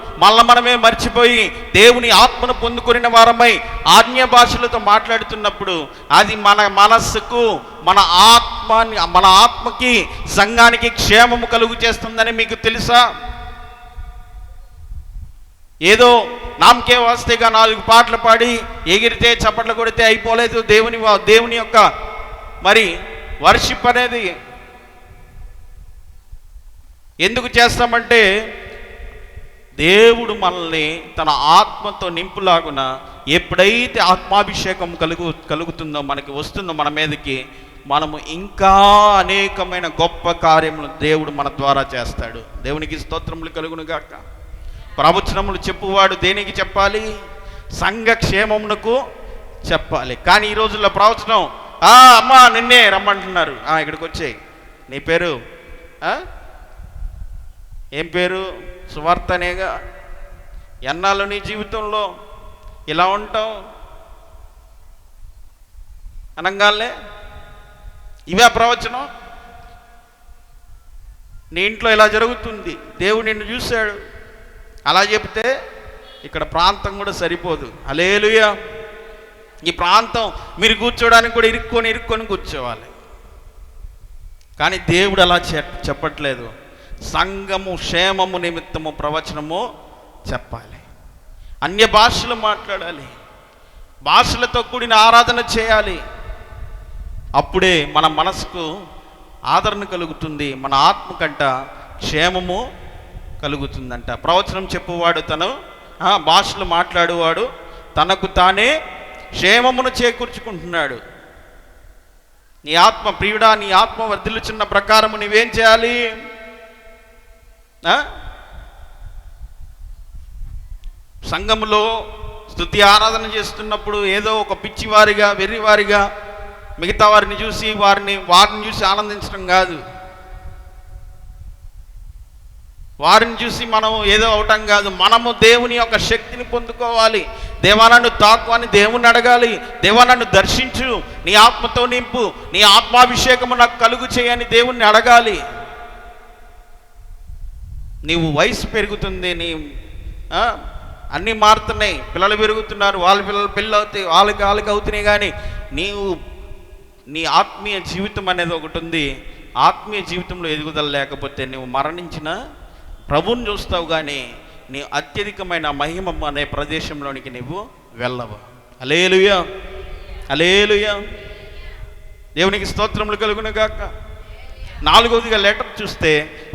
మనమే మర్చిపోయి దేవుని ఆత్మను పొందుకున్న వారమై ఆజ్ఞ భాషలతో మాట్లాడుతున్నప్పుడు అది మన మనస్సుకు, మన ఆత్మకి, సంఘానికి క్షేమము కలుగు చేస్తుందని మీకు తెలుసా? ఏదో నామకే వాస్తేగా 4 పాటలు పాడి ఎగిరితే చప్పట్లు కొడితే అయిపోలేదు దేవుని యొక్క మరి వర్షిప్ అనేది. ఎందుకు చేస్తామంటే దేవుడు మనల్ని తన ఆత్మతో నింపులాగున ఎప్పుడైతే ఆత్మాభిషేకం కలుగుతుందో, మనకి వస్తుందో మన మీదకి, మనము ఇంకా అనేకమైన గొప్ప కార్యములు దేవుడు మన ద్వారా చేస్తాడు. దేవునికి స్తోత్రములు కలుగును గాక. ప్రవచనములు చెప్పువాడు దేనికి చెప్పాలి? సంఘ క్షేమమునకు చెప్పాలి. కానీ ఈ రోజుల్లో ప్రవచనం, అమ్మా నిన్నే రమ్మంటున్నారు, ఇక్కడికి వచ్చేయి, నీ పేరు ఏం పేరు? సువార్తనేగా. ఎన్నాళ్ళు నీ జీవితంలో ఇలా ఉంటావు అనగానే ఇవే ప్రవచనం? నీ ఇంట్లో ఇలా జరుగుతుంది, దేవుడు నిన్ను చూశాడు, అలా చెప్తే ఇక్కడ ప్రాంతం కూడా సరిపోదు. హల్లెలూయా. ఈ ప్రాంతం మీరు కూర్చోడానికి కూడా ఇరుక్కొని కూర్చోవాలి. కానీ దేవుడు అలా చెప్పట్లేదు. సంఘము క్షేమము నిమిత్తము ప్రవచనము చెప్పాలి, అన్య భాషలు మాట్లాడాలి, భాషలతో కూడిన ఆరాధన చేయాలి. అప్పుడే మన మనసుకు ఆదరణ కలుగుతుంది, మన ఆత్మ కంట క్షేమము కలుగుతుందంట. ప్రవచనం చెప్పువాడు భాషలు మాట్లాడువాడు తనకు తానే క్షేమమును చేకూర్చుకుంటున్నాడు. నీ ఆత్మ ప్రియుడా, నీ ఆత్మ వర్ధిల్లుచున్న ప్రకారము నీవేం చేయాలి? సంఘములో స్తుతి ఆరాధన చేస్తున్నప్పుడు ఏదో ఒక పిచ్చివారిగా, వెర్రివారిగా మిగతా వారిని చూసి వారిని చూసి ఆనందించడం కాదు. వారిని చూసి మనం ఏదో అవటం కాదు. మనము దేవుని యొక్క శక్తిని పొందుకోవాలి. దేవా నన్ను తాకు అని దేవుణ్ణి అడగాలి. దేవా నన్ను దర్శించు, నీ ఆత్మతో నింపు, నీ ఆత్మాభిషేకము నాకు కలుగు చేయని దేవుణ్ణి అడగాలి. నీవు వయసు పెరుగుతుంది, అన్నీ మారుతున్నాయి, పిల్లలు పెరుగుతున్నారు, వాళ్ళ పిల్లలు అవుతాయి, వాళ్ళకి అవుతున్నాయి. కానీ నీ ఆత్మీయ జీవితం అనేది ఒకటి ఉంది. ఆత్మీయ జీవితంలో ఎదుగుదల లేకపోతే నువ్వు మరణించిన ప్రభువుని చూస్తావు, కానీ నీ అత్యధికమైన మహిమ అనే ప్రదేశంలోనికి నువ్వు వెళ్ళవు. హల్లెలూయా, హల్లెలూయా. దేవునికి స్తోత్రములు కలుగును గాక. 4వదిగా లెటర్ చూస్తే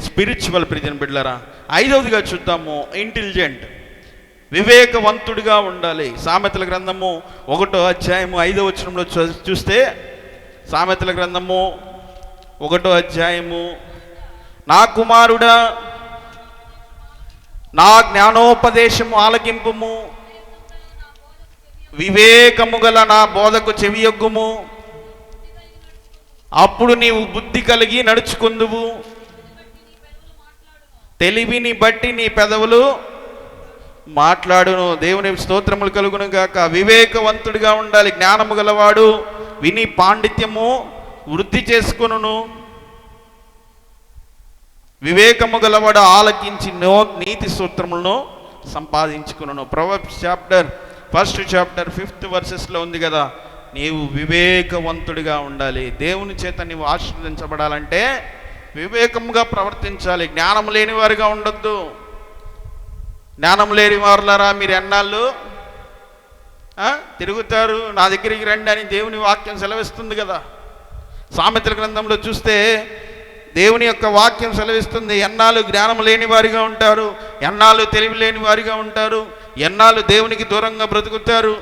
స్పిరిచువల్ ప్రిజన్ బిడ్డలరా. 5వదిగా చూద్దాము, ఇంటెలిజెంట్, వివేకవంతుడిగా ఉండాలి. సామెతల గ్రంథము 1వ అధ్యాయము 5వ వచనంలో చూస్తే, సామెతల గ్రంథము 1వ అధ్యాయము, నా కుమారుడా నా జ్ఞానోపదేశము ఆలకింపుము, వివేకము గల నా బోధకు చెవియొగ్గుము, అప్పుడు నీవు బుద్ధి కలిగి నడుచుకుందువు. తెలివిని బట్టి నీ పెదవులు మాట్లాడును. దేవుని స్తోత్రములు కలుగును గాక. వివేకవంతుడిగా ఉండాలి, జ్ఞానము గలవాడు, విని పాండిత్యము వృద్ధి చేసుకొనును. వివేకము గలవాడు ఆలకించి నీతి సూత్రములను సంపాదించుకును. ప్రొవర్బ్స్ ఫస్ట్ చాప్టర్ 5th వర్సెస్లో ఉంది కదా, నీవు వివేకవంతుడిగా ఉండాలి. దేవుని చేత నీవు ఆశీర్వదించబడాలంటే వివేకంగా ప్రవర్తించాలి. జ్ఞానం లేని వారిగా ఉండొద్దు. జ్ఞానం లేని వారులారా మీరు ఎన్నాళ్ళు తిరుగుతారు, నా దగ్గరికి రండి అని దేవుని వాక్యం సెలవిస్తుంది కదా. సామెతల గ్రంథంలో చూస్తే దేవుని యొక్క వాక్యం సెలవిస్తుంది, ఎన్నాళ్ళు జ్ఞానం లేని వారిగా ఉంటారు, ఎన్నాళ్ళు తెలివి లేని వారిగా ఉంటారు, ఎన్నాళ్ళు దేవునికి దూరంగా బ్రతుకుతారు.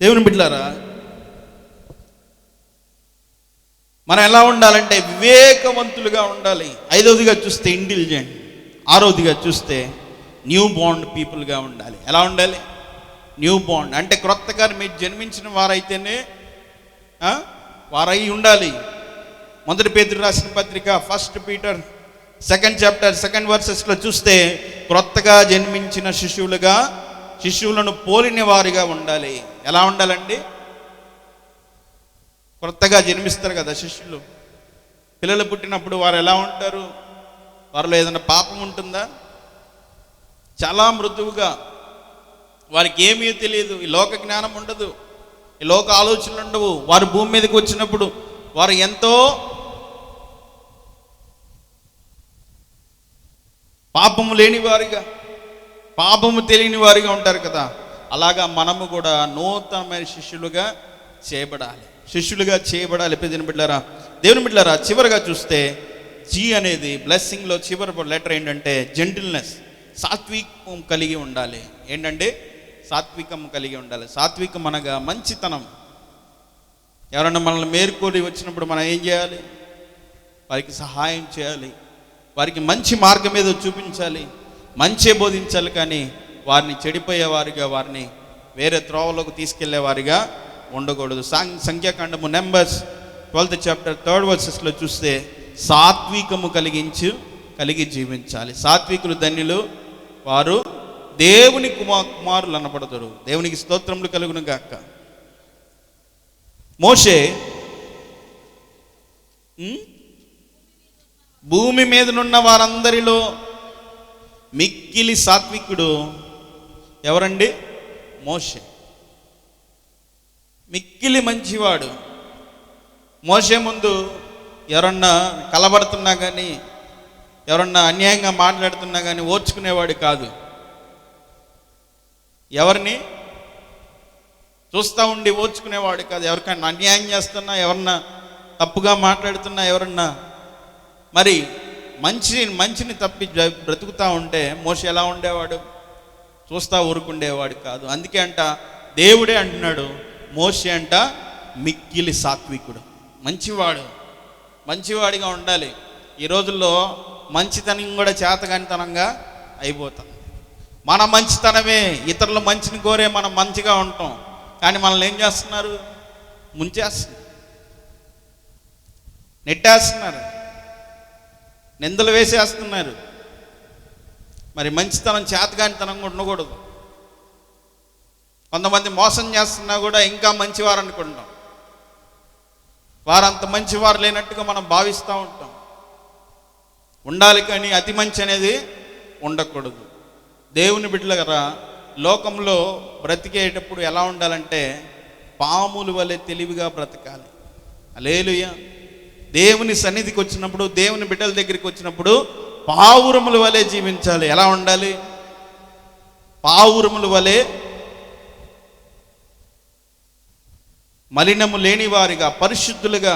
దేవుని బిడ్డలారా, మనం ఎలా ఉండాలంటే వివేకవంతులుగా ఉండాలి. 5వదిగా చూస్తే ఇంటెలిజెంట్, 6వదిగా చూస్తే న్యూ బాండ్ పీపుల్గా ఉండాలి. ఎలా ఉండాలి? న్యూ బాండ్ అంటే క్రొత్తగా మీరు జన్మించిన వారైతేనే వారై ఉండాలి. 1 పేతురు రాసిన పత్రిక 1 Peter 2nd చాప్టర్ 2nd వర్సెస్లో చూస్తే క్రొత్తగా జన్మించిన శిశువులను పోలిన వారిగా ఉండాలి. ఎలా ఉండాలండి? కొత్తగా జన్మిస్తారు కదా శిష్యులు, పిల్లలు పుట్టినప్పుడు వారు ఎలా ఉంటారు? వారిలో ఏదైనా పాపం ఉంటుందా? చాలా మృదువుగా, వారికి ఏమీ తెలియదు, ఈ లోక జ్ఞానం ఉండదు, ఈ లోక ఆలోచనలు ఉండవు. వారు భూమి మీదకి వచ్చినప్పుడు వారు ఎంతో పాపము లేని వారిగా, పాపము తెలియని వారిగా ఉంటారు కదా. అలాగా మనము కూడా నూతనమైన శిష్యులుగా చేయబడాలి. పెద్దని బిడ్డలారా, దేవుని బిడ్డలారా, చివరిగా చూస్తే జీ అనేది బ్లెస్సింగ్లో చివరి లెటర్ ఏంటంటే జెంటిల్నెస్, సాత్వికం కలిగి ఉండాలి. ఏంటంటే సాత్వికం కలిగి ఉండాలి. సాత్వికం అనగా మంచితనం. ఎవరన్నా మనల్ని మేలుకొని వచ్చినప్పుడు మనం ఏం చేయాలి? వారికి సహాయం చేయాలి, వారికి మంచి మార్గం ఏదో చూపించాలి, మంచే బోధించాలి. కానీ వారిని చెడిపోయేవారిగా, వారిని వేరే త్రోవలోకి తీసుకెళ్లేవారిగా ఉండకూడదు. సంఖ్యాకాండము నెంబర్స్ 12th చాప్టర్ 3rd వర్సెస్లో చూస్తే సాత్వికము కలిగి జీవించాలి. సాత్వికులు ధన్యులు, వారు దేవుని కుమారులు అనబడతారు. దేవునికి స్తోత్రములు కలుగును గాక. మోషే భూమి మీదనున్న వారందరిలో మిక్కిలి సాత్వికుడు ఎవరండి? మోషే. మిక్కిలి మంచివాడు. మోషే ముందు ఎవరన్నా కలబడుతున్నా కానీ, ఎవరన్నా అన్యాయంగా మాట్లాడుతున్నా కానీ ఓర్చుకునేవాడు కాదు. ఎవరిని చూస్తూ ఉండి ఓర్చుకునేవాడు కాదు. ఎవరికైనా అన్యాయం చేస్తున్నా, ఎవరన్నా తప్పుగా మాట్లాడుతున్నా, ఎవరన్నా మరి మంచిని తప్పి బ్రతుకుతూ ఉంటే మోషే ఎలా ఉండేవాడు? చూస్తూ ఊరుకుండేవాడు కాదు. అందుకే దేవుడే అంటున్నాడు, మోషే మిక్కిలి సాత్వికుడు, మంచివాడిగా ఉండాలి. ఈ రోజుల్లో మంచితనం కూడా చేతగానితనంగా అయిపోతాం. మన మంచితనమే, ఇతరుల మంచిని కోరే మనం మంచిగా ఉంటాం. కానీ మనల్ని ఏం చేస్తున్నారు? ముంచేస్తున్నారు, నెట్టేస్తున్నారు, నిందలు వేసేస్తున్నారు. మరి మంచితనం చేతగానితనం కూడా ఉండకూడదు. కొంతమంది మోసం చేస్తున్నా కూడా ఇంకా మంచివారు అనుకుంటాం. వారంత మంచివారు లేనట్టుగా మనం భావిస్తూ ఉంటాం. ఉండాలి కానీ అతి మంచి అనేది ఉండకూడదు. దేవుని బిడ్డలారా, లోకంలో బ్రతికేటప్పుడు ఎలా ఉండాలంటే పాముల వలె తెలివిగా బ్రతకాలి. హల్లెలూయా. దేవుని సన్నిధికి వచ్చినప్పుడు, దేవుని బిడ్డల దగ్గరికి వచ్చినప్పుడు పావురముల వలె జీవించాలి. ఎలా ఉండాలి? పావురముల వలె, మలినము లేని వారిగా, పరిశుద్ధులుగా,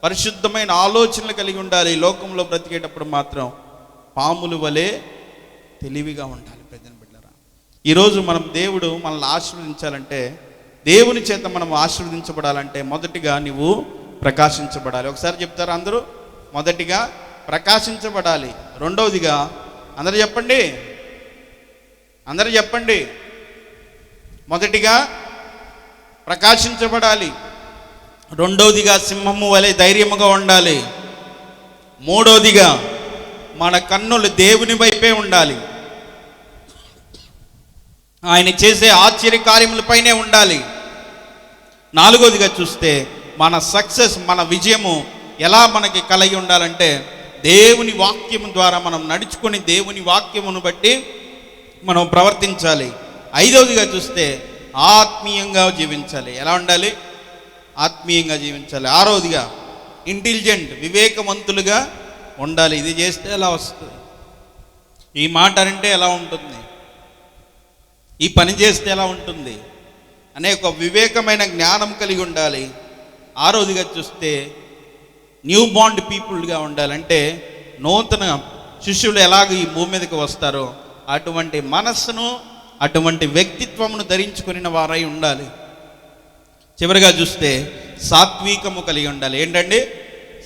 పరిశుద్ధమైన ఆలోచనలు కలిగి ఉండాలి. లోకంలో బ్రతికేటప్పుడు మాత్రం పాముల వలె తెలివిగా ఉండాలి. ప్రజల బిడ్డలారా, ఈరోజు దేవుడు మనల్ని ఆశీర్వదించాలంటే, దేవుని చేత మనం ఆశీర్వదించబడాలంటే మొదటిగా నువ్వు ప్రకాశించబడాలి. ఒకసారి చెప్తారా అందరూ? మొదటిగా ప్రకాశించబడాలి. రెండవదిగా అందరూ చెప్పండి, మొదటిగా ప్రకాశించబడాలి, రెండవదిగా సింహము వలె ధైర్యముగా ఉండాలి, మూడవదిగా మన కన్నులు దేవుని వైపే ఉండాలి, ఆయన చేసే ఆశ్చర్య కార్యములపైనే ఉండాలి, నాలుగవదిగా చూస్తే మన సక్సెస్, మన విజయము ఎలా మనకి కలిగి ఉండాలంటే దేవుని వాక్యము ద్వారా మనం నడుచుకొని దేవుని వాక్యమును బట్టి మనం ప్రవర్తించాలి. ఐదవదిగా చూస్తే ఆత్మీయంగా జీవించాలి. ఎలా ఉండాలి? ఆత్మీయంగా జీవించాలి. ఆరవదిగా ఇంటెలిజెంట్, వివేకవంతులుగా ఉండాలి. ఇది చేస్తే ఎలా వస్తుంది? ఈ మాట అంటే ఎలా ఉంటుంది? ఈ పని చేస్తే ఎలా ఉంటుంది అనే ఒక వివేకమైన జ్ఞానం కలిగి ఉండాలి. ఆరవదిగా చూస్తే న్యూ బాండ్ పీపుల్గా ఉండాలంటే నూతన శిష్యులు ఎలాగ ఈ భూమి మీదకి వస్తారో అటువంటి మనస్సును, అటువంటి వ్యక్తిత్వమును ధరించుకుని వారై ఉండాలి. చివరిగా చూస్తే సాత్వికము కలిగి ఉండాలి. ఏంటండి?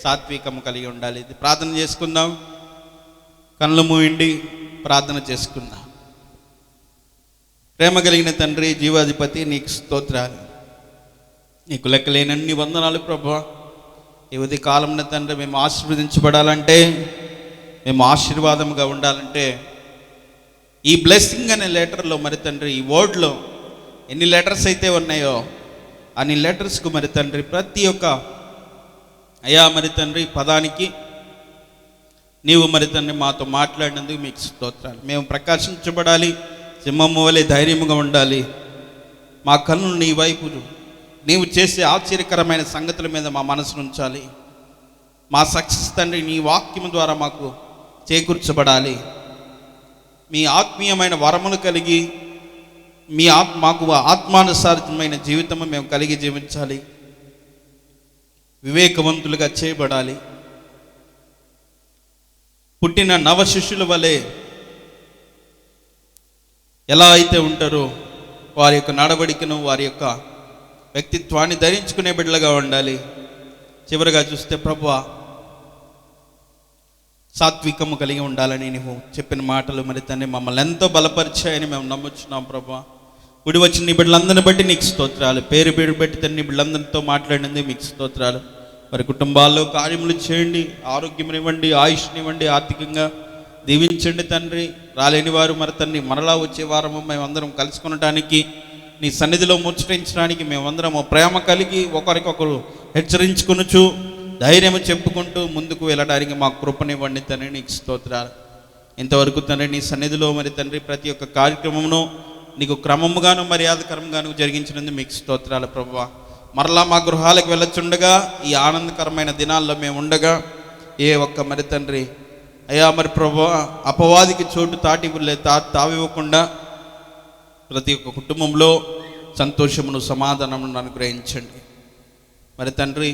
సాత్వికము కలిగి ఉండాలి. ఇది ప్రార్థన చేసుకుందాం. కళ్ళు మూయండి, ప్రార్థన చేసుకుందాం. ప్రేమ కలిగిన తండ్రి, జీవాధిపతి, నీకు స్తోత్రాలు, నీకు లెక్కలేనన్ని వందనాలు ప్రభువా. ఈ ఉదయ కాలంలో తండ్రి మేము ఆశీర్వదించబడాలంటే, మేము ఆశీర్వాదముగా ఉండాలంటే ఈ బ్లెస్సింగ్ అనే లెటర్లో మరి తండ్రి, ఈ వర్డ్లో ఎన్ని లెటర్స్ అయితే ఉన్నాయో అన్ని లెటర్స్కు మరి తండ్రి ప్రతి ఒక్క అయ్యా మరి తండ్రి పదానికి నీవు మరి తండ్రి మాతో మాట్లాడినందుకు మీకు స్తోత్రాలు. మేము ప్రకాశించబడాలి, సింహము వలె ధైర్యముగా ఉండాలి. మా కన్నులు నీ వైపు, నీవు చేసే ఆశ్చర్యకరమైన సంగతుల మీద మా మనసును ఉంచాలి. మా సక్సెస్ తండ్రి నీ వాక్యము ద్వారా మాకు చేకూర్చబడాలి. మీ ఆత్మీయమైన వరములు కలిగి మాకు ఆత్మానుసారమైన జీవితము మేము కలిగి జీవించాలి. వివేకవంతులుగా చేయబడాలి. పుట్టిన నవ శిష్యుల వలె ఎలా అయితే ఉంటారో వారి యొక్క నడవడికను, వారి యొక్క వ్యక్తిత్వాన్ని ధరించుకునే బిడ్డలుగా ఉండాలి. చివరిగా చూస్తే ప్రభువా, సాత్వికము కలిగి ఉండాలని నీవు చెప్పిన మాటలు మరి తండ్రి మమ్మల్ని ఎంతో బలపరిచాయని మేము నమ్ముచున్నాం ప్రభువా. గుడి వచ్చిన నీ బిడ్డలందరిని బట్టి నీకు స్తోత్రాలు. పేరు పెట్టి తండ్రి బిడ్డలందరితో మాట్లాడింది మీకు స్తోత్రాలు. మరి కుటుంబాల్లో కార్యములు చేయండి, ఆరోగ్యం ఇవ్వండి, ఆయుష్నివ్వండి, ఆర్థికంగా దీవించండి తండ్రి. రాలేని వారు మరి తండ్రి మరలా వచ్చే వారము మేమందరం కలుసుకొనడానికి, నీ సన్నిధిలో ముచ్చటించడానికి మేమందరము ప్రేమ కలిగి ఒకరికొకరు హెచ్చరించుకొనుచు ధైర్యము చెప్పుకుంటూ ముందుకు వెళ్ళడానికి మాకు కృపనివ్వండి తండ్రి. నీకు స్తోత్రాలు. ఇంతవరకు తండ్రి నీ సన్నిధిలో మరి తండ్రి ప్రతి ఒక్క కార్యక్రమమును నీకు క్రమముగాను మర్యాదకరంగాను జరిగించినందుకు మీకు స్తోత్రాలు ప్రభువా. మరలా మా గృహాలకు వెళ్ళొచ్చుండగా ఈ ఆనందకరమైన దినాల్లో మేము ఉండగా ఏ ఒక్క మరి తండ్రి అయ్యా మరి ప్రభువా అపవాదికి చోటు తావివ్వకుండా ప్రతి ఒక్క కుటుంబంలో సంతోషమును, సమాధానమును అనుగ్రహించండి. మరి తండ్రి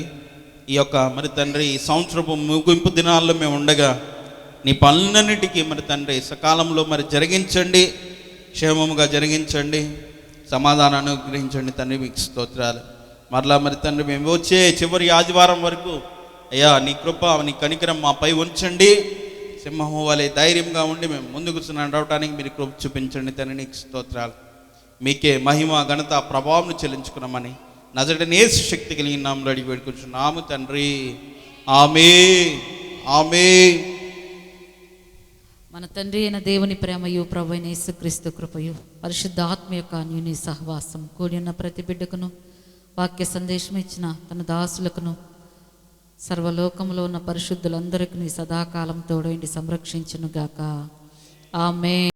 ఈ యొక్క మరి తండ్రి ఈ సంవత్సరపు ముగింపు దినాల్లో మేము ఉండగా నీ పనులన్నిటికీ మరి తండ్రి సకాలంలో మరి జరిగించండి, క్షేమముగా జరిగించండి, సమాధానాన్ని అనుగ్రహించండి తండ్రి. మీకు స్తోత్రాలు. మరలా మరి తండ్రి మేము వచ్చే చివరి ఆదివారం వరకు అయ్యా నీ కృప, నీ కనికరం మాపై ఉంచండి. సింహము వలె ధైర్యంగా ఉండి మేము ముందుకు నడవడానికి మీరు కృప చూపించండి తండ్రి. నీకు స్తోత్రాలు. మీకే మహిమ, ఘనత, ప్రభావం చెల్లించుకున్నామని నజరేయుడైన యేసు శక్తి కలిగిన నామములో అడిగి వేడుకుంటున్నాము తండ్రి. ఆమేన్, ఆమేన్. మన తండ్రి అయిన దేవుని ప్రేమయు, ప్రభువైన యేసుక్రీస్తు కృపయు, పరిశుద్ధాత్మ యొక్క అన్యోన్య సహవాసం కూడి ఉన్న ప్రతి బిడ్డకును, వాక్య సందేశం ఇచ్చిన తన దాసులకును, సర్వలోకంలో ఉన్న పరిశుద్ధులందరికీ సదాకాలం తోడైండి సంరక్షించునుగాక. ఆమేన్.